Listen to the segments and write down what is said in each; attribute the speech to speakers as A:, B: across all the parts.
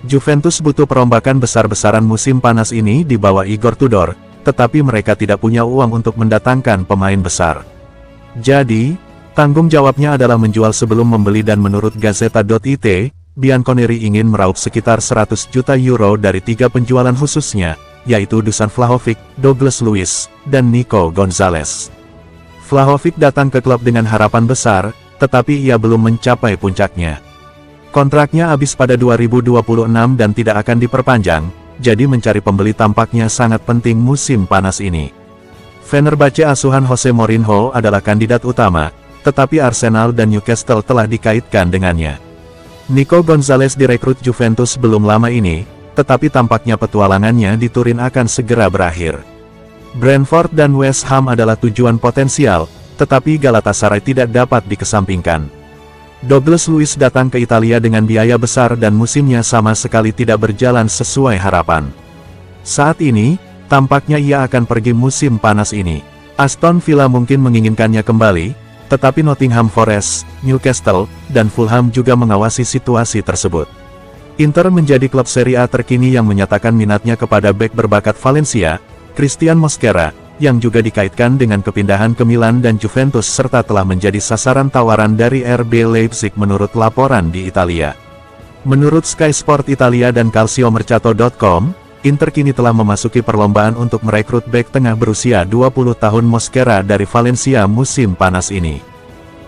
A: Juventus butuh perombakan besar-besaran musim panas ini di bawah Igor Tudor, tetapi mereka tidak punya uang untuk mendatangkan pemain besar. Jadi, tanggung jawabnya adalah menjual sebelum membeli dan menurut Gazzetta.it, Bianconeri ingin meraup sekitar 100 juta euro dari 3 penjualan khususnya, yaitu Dusan Vlahovic, Douglas Luiz, dan Nico Gonzalez. Vlahovic datang ke klub dengan harapan besar, tetapi ia belum mencapai puncaknya. Kontraknya habis pada 2026 dan tidak akan diperpanjang, jadi mencari pembeli tampaknya sangat penting musim panas ini. Fenerbahce asuhan Jose Mourinho adalah kandidat utama, tetapi Arsenal dan Newcastle telah dikaitkan dengannya. Nico Gonzalez direkrut Juventus belum lama ini, tetapi tampaknya petualangannya di Turin akan segera berakhir. Brentford dan West Ham adalah tujuan potensial, tetapi Galatasaray tidak dapat dikesampingkan. Douglas Luiz datang ke Italia dengan biaya besar dan musimnya sama sekali tidak berjalan sesuai harapan. Saat ini, tampaknya ia akan pergi musim panas ini. Aston Villa mungkin menginginkannya kembali, tetapi Nottingham Forest, Newcastle, dan Fulham juga mengawasi situasi tersebut. Inter menjadi klub Serie A terkini yang menyatakan minatnya kepada bek berbakat Valencia, Christian Mosquera, yang juga dikaitkan dengan kepindahan ke Milan dan Juventus serta telah menjadi sasaran tawaran dari RB Leipzig menurut laporan di Italia. Menurut Sky Sport Italia dan Calciomercato.com, Inter kini telah memasuki perlombaan untuk merekrut bek tengah berusia 20 tahun Mosquera dari Valencia musim panas ini.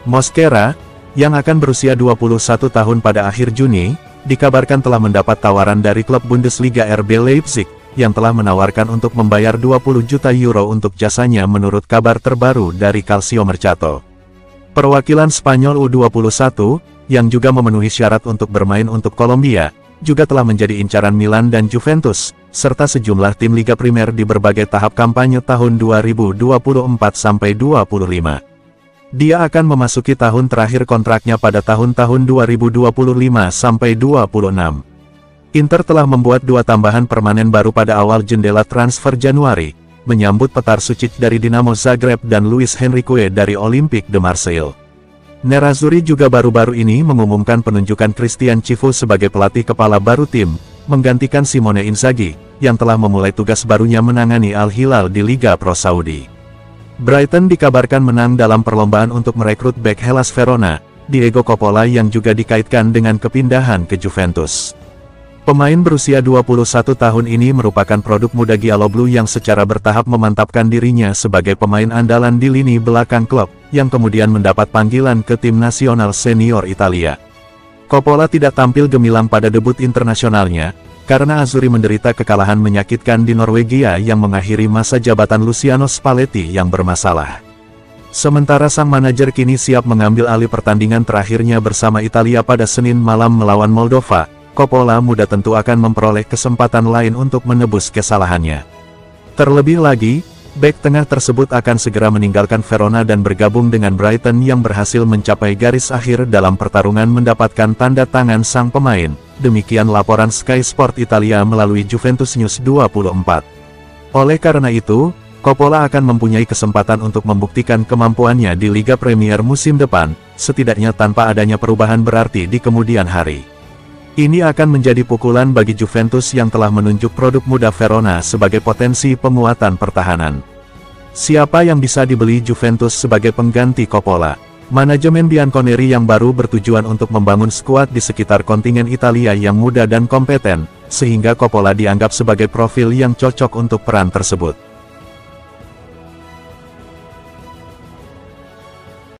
A: Mosquera, yang akan berusia 21 tahun pada akhir Juni, dikabarkan telah mendapat tawaran dari klub Bundesliga RB Leipzig, yang telah menawarkan untuk membayar 20 juta euro untuk jasanya menurut kabar terbaru dari Calciomercato. Perwakilan Spanyol U21, yang juga memenuhi syarat untuk bermain untuk Kolombia, juga telah menjadi incaran Milan dan Juventus, serta sejumlah tim Liga Primer di berbagai tahap kampanye tahun 2024-25. Dia akan memasuki tahun terakhir kontraknya pada tahun-tahun 2025-26. Inter telah membuat 2 tambahan permanen baru pada awal jendela transfer Januari, menyambut Petar Sucic dari Dinamo Zagreb dan Luis Henrique dari Olympique de Marseille. Nerazzurri juga baru-baru ini mengumumkan penunjukan Christian Cifu sebagai pelatih kepala baru tim, menggantikan Simone Inzaghi, yang telah memulai tugas barunya menangani Al Hilal di Liga Pro Saudi. Brighton dikabarkan menang dalam perlombaan untuk merekrut bek Hellas Verona, Diego Coppola yang juga dikaitkan dengan kepindahan ke Juventus. Pemain berusia 21 tahun ini merupakan produk muda Gialloblu yang secara bertahap memantapkan dirinya sebagai pemain andalan di lini belakang klub, yang kemudian mendapat panggilan ke tim nasional senior Italia. Coppola tidak tampil gemilang pada debut internasionalnya, karena Azzurri menderita kekalahan menyakitkan di Norwegia yang mengakhiri masa jabatan Luciano Spalletti yang bermasalah. Sementara sang manajer kini siap mengambil alih pertandingan terakhirnya bersama Italia pada Senin malam melawan Moldova, Coppola muda tentu akan memperoleh kesempatan lain untuk menebus kesalahannya. Terlebih lagi, bek tengah tersebut akan segera meninggalkan Verona dan bergabung dengan Brighton yang berhasil mencapai garis akhir dalam pertarungan mendapatkan tanda tangan sang pemain. Demikian laporan Sky Sport Italia melalui Juventus News 24. Oleh karena itu, Coppola akan mempunyai kesempatan untuk membuktikan kemampuannya di Liga Premier musim depan, setidaknya tanpa adanya perubahan berarti di kemudian hari. Ini akan menjadi pukulan bagi Juventus yang telah menunjuk produk muda Verona sebagai potensi penguatan pertahanan. Siapa yang bisa dibeli Juventus sebagai pengganti Coppola? Manajemen Bianconeri yang baru bertujuan untuk membangun skuad di sekitar kontingen Italia yang muda dan kompeten, sehingga Coppola dianggap sebagai profil yang cocok untuk peran tersebut.